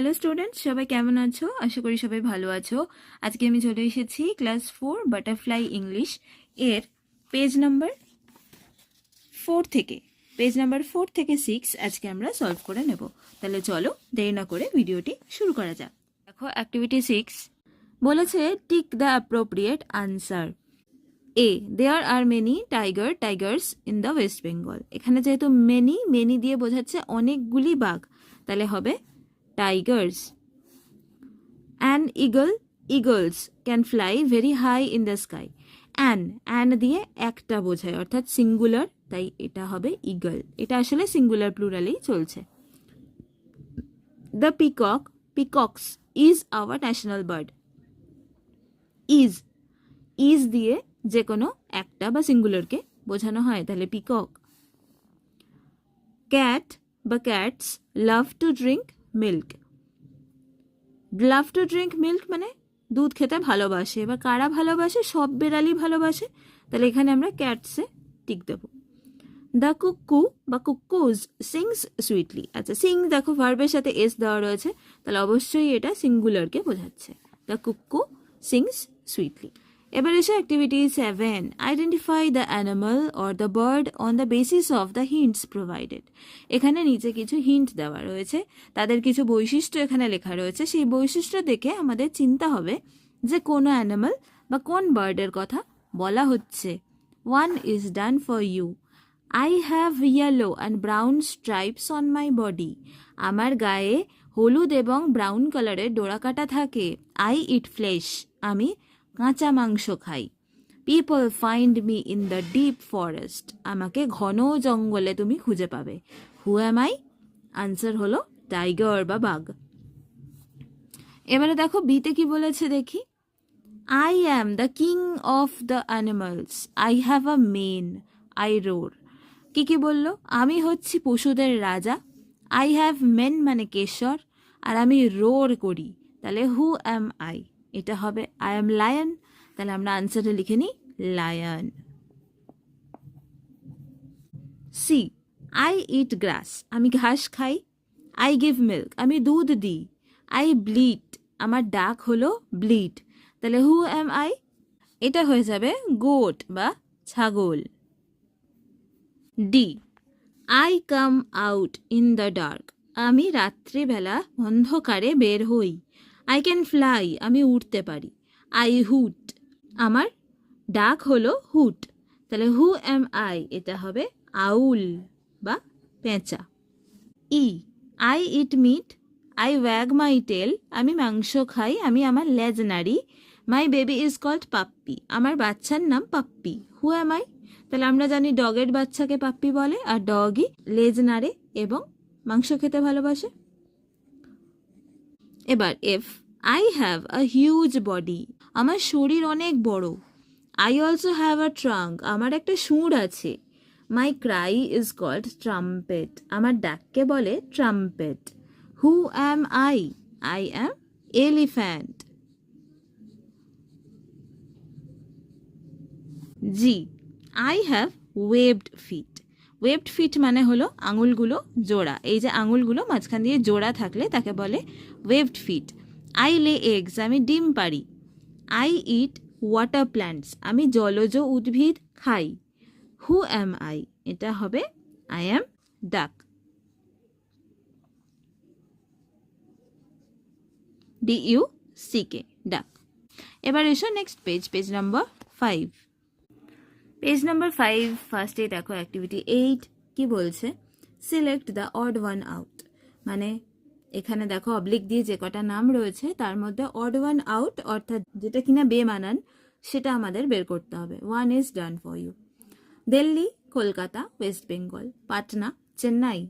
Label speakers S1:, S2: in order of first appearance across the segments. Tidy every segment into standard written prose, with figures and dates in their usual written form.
S1: Hello students, সবাই কেমন আছো? আশা করি সবাই ভালো আছো। আজকে আমি চলে এসেছি ক্লাস 4 বাটারফ্লাই ইংলিশ এর পেজ নাম্বার 4 থেকে 6 আজকে আমরা সলভ করে নেব। তাহলে চলো দেরি না করে ভিডিওটি শুরু করা যাক। দেখো অ্যাক্টিভিটি 6 বলেছে tick the appropriate answer. A, there are many tigers in the West Bengal. এখানে যেহেতু মেনি দিয়ে বোঝাচ্ছে অনেকগুলি বাঘ, তাহলে হবে tigers. An eagles can fly very high in the sky. An দিয়ে একটা বোঝায় অর্থাৎ সিঙ্গুলার, তাই এটা হবে ইগল। এটা আসলে সিঙ্গুলার প্লুরালেই চলছে। The peacocks is our national bird. is দিয়ে যে কোনো একটা বা সিঙ্গুলারকে বোঝানো হয়, তাহলে peacock. Cats love to drink milk. Love to drink milk মানে দুধ খেতে ভালোবাসে। এবার কারা ভালোবাসে? সব বেড়ালই ভালোবাসে, তাহলে এখানে আমরা ক্যাটসে টিক দেব। The cuckoos sings sweetly. আচ্ছা, সিং দেখো ভার্বের সাথে এস দেওয়া রয়েছে, তাহলে অবশ্যই এটা সিঙ্গুলারকে বোঝাচ্ছে। দ্য কুকু সিংস সুইটলি। এবার এসে activity 7, identify the animal or the bird on the basis of the hints provided. এখানে নিচে কিছু হিন্ট দেওয়া রয়েছে, তাদের কিছু বৈশিষ্ট্য এখানে লেখা রয়েছে। সেই বৈশিষ্ট্য দেখে আমাদের চিন্তা হবে যে কোনো অ্যানিমাল বা কোন বার্ডের কথা বলা হচ্ছে। 1 is done for you. I have yellow and brown stripes on my body. আমার গায়ে হলুদ এবং ব্রাউন কালারের ডোরাকাটা থাকে। I eat flesh. আমি কাঁচা মাংস খাই। People find me in the deep forest. আমাকে ঘন জঙ্গলে তুমি খুঁজে পাবে। Who am I? আনসার হলো টাইগার বা বাঘ। এবারে দেখো বিতে কি বলেছে দেখি। I am the king of the animals. I have a mane. I roar. কি বললো? আমি হচ্ছি পশুদের রাজা। আই হ্যাভ মেন মানে কেশর, আর আমি রোর করি। তাহলে হু অ্যাম আই? এটা হবে আই অ্যাম লায়ন। তাহলে আমরা আনসারে লিখে নিই লায়ন। সি, আই ইট গ্রাস। আমি ঘাস খাই। I give milk. আমি দুধ দিই। I bleed. আমার ডাক হলো ব্লিড। তাহলে হু অ্যাম আই? এটা হয়ে যাবে গোট বা ছাগল। D, I come out in the dark. আমি রাত্রিবেলা অন্ধকারে বের হই। I can fly. আমি উড়তে পারি। আই হুট। আমার ডাক হলো হুট। তাহলে হু অ্যাম আই? এটা হবে আউল বা পেঁচা। E, I eat meat. I wag my tail. আমি মাংস খাই। আমি আমার লেজ নাড়ি। My baby is called puppy. আমার বাচ্চার নাম পাপ্পি। Who am I? তাহলে আমরা জানি ডগের বাচ্চাকে পাপ্পি বলে, আর ডগই লেজ নাড়ে এবং মাংস খেতে ভালোবাসে। এবার F, I have a huge body. আমার শরীর অনেক বড়। I also have a trunk. আমার একটা সুর আছে। My cry is called trumpet. আমার ডাককে বলে trumpet. Who am I? I am elephant. G, I have webbed feet. Webbed feet মানে হলো আঙুলগুলো জোড়া। এই যে আঙুলগুলো মাঝখান দিয়ে জোড়া থাকলে তাকে বলে webbed feet. I lay eggs. আমি ডিম পারি। I eat water plants. আমি জলজ উদ্ভিদ খাই। Who am I? এটা হবে I am duck. DUCK, duck. এবার এসো next page number 5। Page number 5 ফার্স্টে দেখো অ্যাক্টিভিটি 8 কি বলছে। Select the odd one out. মানে এখানে দেখো অবলিক দিয়ে যে কটা নাম রয়েছে তার মধ্যে অড ওয়ান আউট অর্থাৎ যেটা কিনা বেমানান সেটা আমাদের বের করতে হবে। 1 is done for you. Delhi, Kolkata, West Bengal, Patna, Chennai.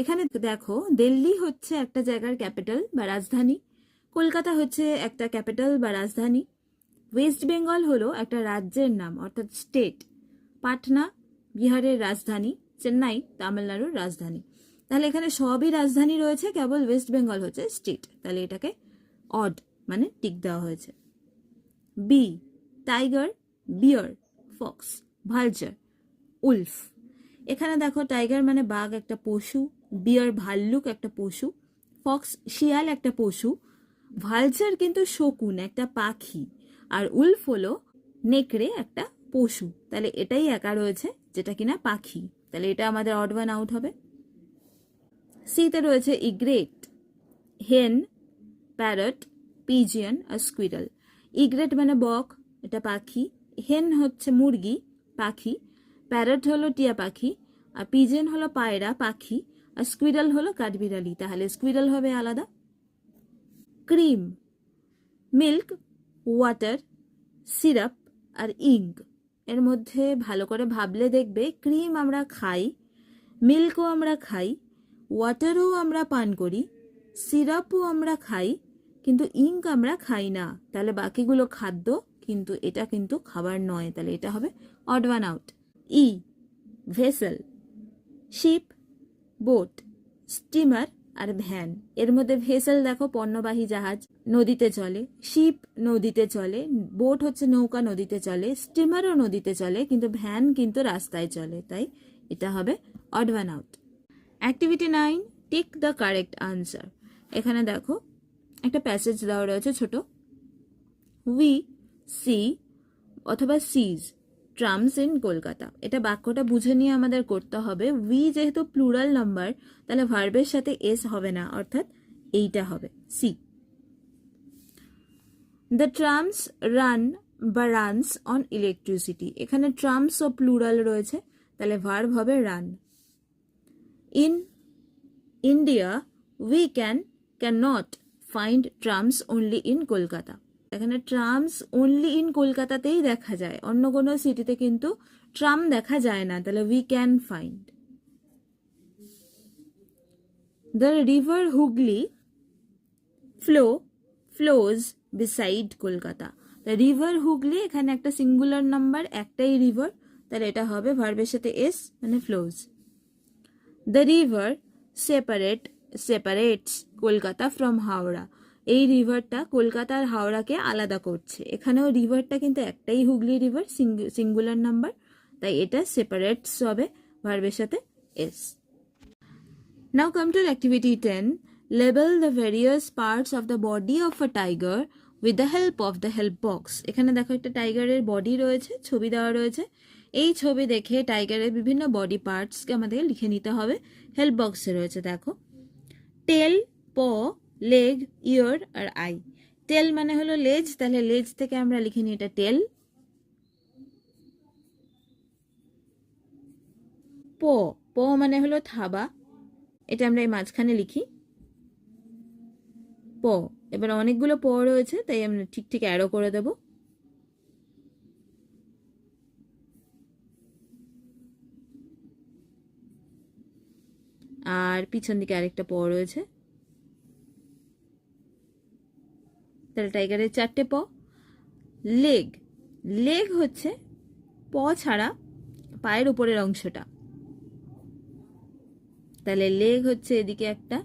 S1: এখানে দেখো দিল্লি হচ্ছে একটা জায়গার ক্যাপিটাল বা রাজধানী, কলকাতা হচ্ছে একটা ক্যাপিটাল বা রাজধানী, ওয়েস্ট বেঙ্গল হলো একটা রাজ্যের নাম অর্থাৎ স্টেট, পাটনা বিহারের রাজধানী, চেন্নাই তামিলনাড়ুর রাজধানী। তাহলে এখানে সবই রাজধানী রয়েছে, কেবল ওয়েস্ট বেঙ্গল হচ্ছে স্টেট, তাহলে এটাকে অড মানে টিক দেওয়া হয়েছে। বি, টাইগার, বিয়ার, ফক্স, ভালচার, উলফ। এখানে দেখো টাইগার মানে বাঘ একটা পশু, বিয়ার ভাল্লুক একটা পশু, ফক্স শিয়াল একটা পশু, ভালচার কিন্তু শকুন একটা পাখি, আর উলফ হলো নেকড়ে একটা পশু। তাহলে এটাই একা রয়েছে যেটা কিনা পাখি, তাহলে এটা আমাদের অড ওয়ান আউট হবে। সিতে রয়েছে ইগ্রেট, হেন, প্যারট, পিজিয়ন আর স্কুইরাল। ইগ্রেট মানে বক, এটা পাখি। হেন হচ্ছে মুরগি পাখি, প্যারট হলো টিয়া পাখি, আর পিজিয়ন হলো পায়রা পাখি, আর স্কুইরাল হলো কাঠবিড়ালি। তাহলে স্কুইরাল হবে আলাদা। ক্রিম, মিল্ক, ওয়াটার, সিরাপ আর ইঙ্ক। এর মধ্যে ভালো করে ভাবলে দেখবে ক্রিম আমরা খাই, মিল্কও আমরা খাই, ওয়াটারও আমরা পান করি, সিরাপও আমরা খাই, কিন্তু ইঙ্ক আমরা খাই না। তাহলে বাকিগুলো খাদ্য, কিন্তু এটা কিন্তু খাবার নয়। তাহলে এটা হবে অড ওয়ান আউট। ই, ভেসেল, শিপ, বোট, স্টিমার আর ভ্যান। এর মধ্যে ভেসেল দেখো পণ্যবাহী জাহাজ, নদীতে চলে। শিপ নদীতে চলে, বোট হচ্ছে নৌকা নদীতে চলে, স্টিমারও নদীতে চলে, কিন্তু ভ্যান কিন্তু রাস্তায় চলে। তাই এটা হবে odd one out. Activity 9, tick the correct answer. এখানে দেখো একটা প্যাসেজ দেওয়া রয়েছে ছোট। উই সি অথবা সিজ ট্রামস ইন কলকাতা। এটা বাক্যটা বুঝে নিয়ে আমাদের করতে হবে। উই যেহেতু প্লুরাল নাম্বার, তাহলে ভার্বের সাথে এস হবে না, অর্থাৎ এইটা হবে সি। দ্য ট্রামস রান বা রানস অন ইলেকট্রিসিটি। এখানে ট্রামস ও প্লুরাল রয়েছে, তাহলে ভার্ব হবে run. In India we can not find trams only in Kolkata. এখানে ট্রামস অনলি ইন কলকাতাতেই দেখা যায়, অন্য কোনো সিটিতে কিন্তু ট্রাম দেখা যায় না। তাহলে we can find. The river Hooghly flows beside Kolkata. The river Hooghly এখানে একটা সিঙ্গুলার নাম্বার, একটাই রিভার, তাহলে এটা হবে ভার্বের সাথে এস মানে flows. The river separates Kolkata from Howrah. এই রিভারটা কলকাতা আর হাওড়াকে আলাদা করছে। এখানেও রিভারটা কিন্তু একটাই হুগলি রিভার, সিঙ্গুলার নাম্বার, তাই এটা সেপারেটস হবে ভার্বের সাথে S. Now come to activity 10, label the various parts of the body of a tiger with the help of the help box. এখানে দেখো একটা টাইগারের বডি রয়েছে, ছবি দেওয়া রয়েছে। এই ছবি দেখে টাইগারের বিভিন্ন বডি পার্টসকে আমাদের লিখে নিতে হবে। হেল্প বক্সে রয়েছে দেখো, টেল, প, লেগ, ইয়ার আর আই। টেল মানে হলো লেজ, তাহলে লেজ থেকে আমরা লিখে নিই এটা টেল। প, প মানে হলো থাবা, এটা আমরা এই মাঝখানে লিখি প। এবার অনেকগুলো প রয়েছে, তাই আমরা ঠিক ঠিক অ্যারো করে দেব। আর পিছন দিকে আরেকটা প রয়েছে, তাহলে টাইগারের 4টে প। লেগ, লেগ হচ্ছে প ছাড়া পায়ের উপরের অংশটা, তাহলে লেগ হচ্ছে এদিকে একটা,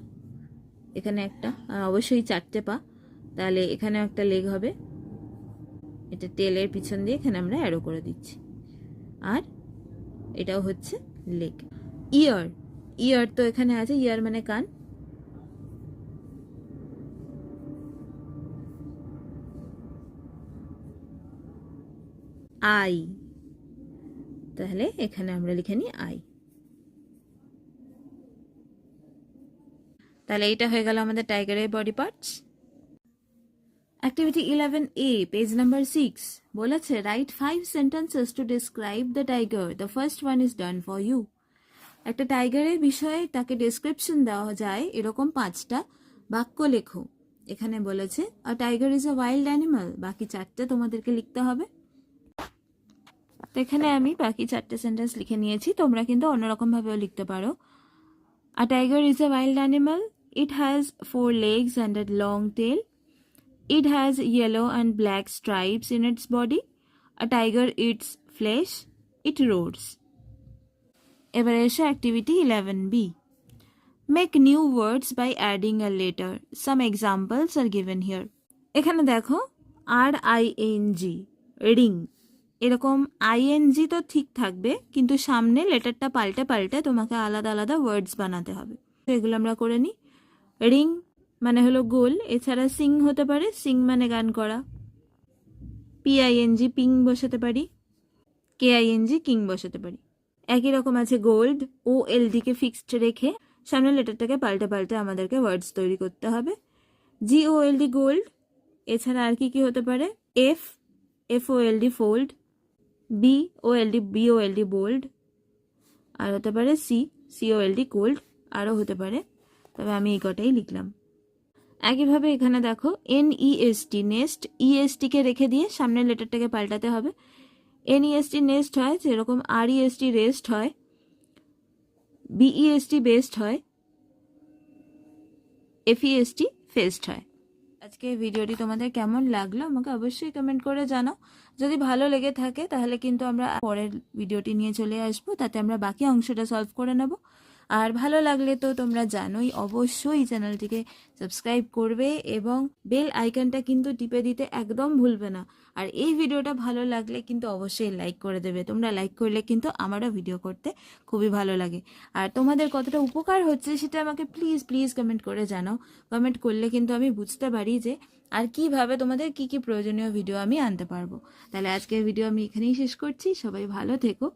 S1: এখানে একটা, অবশ্যই 4টে পা, তাহলে এখানেও একটা লেগ হবে। এটা টেলের পিছন দিয়ে এখানে আমরা অ্যারো করে দিচ্ছি, আর এটাও হচ্ছে লেগ। ইয়ার, ইয়ার তো এখানে আছে, ইয়ার মানে কান। আই, তাহলে এখানে আমরা লিখে নিই আই। তাহলে এটা হয়ে গেল আমাদের টাইগারের body parts. Activity 11A, page number 6 বলেছে write 5 sentences to describe the tiger, the first one is done for you. একটা টাইগারের বিষয়ে তাকে ডেসক্রিপশন দেওয়া যায় এরকম 5টা বাক্য লেখো। এখানে বলেছে a tiger is a wild animal, বাকি 4টে তোমাদেরকে লিখতে হবে। তো এখানে আমি বাকি 4টে সেন্টেন্স লিখে নিয়েছি, তোমরা কিন্তু অন্যরকম ভাবেও লিখতে পারো। A tiger is a wild animal, it has 4 legs and a long tail. It has yellow and black stripes in its body. A tiger eats flesh. It roars. এবারে এসো activity 11B. Make new words by adding a letter. Some examples are given here. এখানে দেখো RING, ring. এরকম ING তো ঠিক থাকবে, কিন্তু সামনে লেটারটা পাল্টে পাল্টে তোমাকে আলাদা আলাদা ওয়ার্ডস বানাতে হবে। তো এগুলো আমরা করে নিই। রিং মানে হলো গোল। এছাড়া সিং হতে পারে, সিং মানে গান করা। PING পিং বসাতে পারি, KING কিং বসাতে পারি। একই রকম আছে গোল্ড, OLD কে ফিক্সড রেখে সামনের লেটারটাকে পাল্টে পাল্টে আমাদেরকে ওয়ার্ডস তৈরি করতে হবে। GOLD gold. এছাড়া আর কি কি হতে পারে? FOLD ফোল্ড, BOLD বোল্ড, আর হতে পারে COLD কোল্ড, আরও হতে পারে, তবে আমি এই কটাই লিখলাম। একইভাবে এখানে দেখো NEST নেস্ট, EST কে রেখে দিয়ে সামনের লেটারটাকে পাল্টাতে হবে। NEST নেস্ট হয়, যেরকম REST রেস্ট হয়, BEST বেস্ট হয়, FEST ফেস্ট হয়। আজকে ভিডিওটি তোমাদের কেমন লাগলো আমাকে অবশ্যই কমেন্ট করে জানাও। যদি ভালো লেগে থাকে তাহলে কিন্তু আমরা পরের ভিডিওটি নিয়ে চলে আসবো, তাতে আমরা বাকি অংশটা সলভ করে নেব। আর ভালো লাগলে তো তোমরা জানোই, অবশ্যই চ্যানেলটিকে সাবস্ক্রাইব করবে এবং বেল আইকনটা কিন্তু টিপে দিতে একদম ভুলবে না। আর এই ভিডিওটা ভালো লাগলে কিন্তু অবশ্যই লাইক করে দেবে। তোমরা লাইক করলে কিন্তু আমারও ভিডিও করতে খুবই ভালো লাগে। আর তোমাদের কতটা উপকার হচ্ছে সেটা আমাকে প্লিজ প্লিজ কমেন্ট করে জানাও। কমেন্ট করলে কিন্তু আমি বুঝতে পারি যে আর কিভাবে তোমাদের কি কি প্রয়োজনীয় ভিডিও আমি আনতে পারবো। তাহলে আজকের ভিডিও আমি এখানেই শেষ করছি। সবাই ভালো থেকো,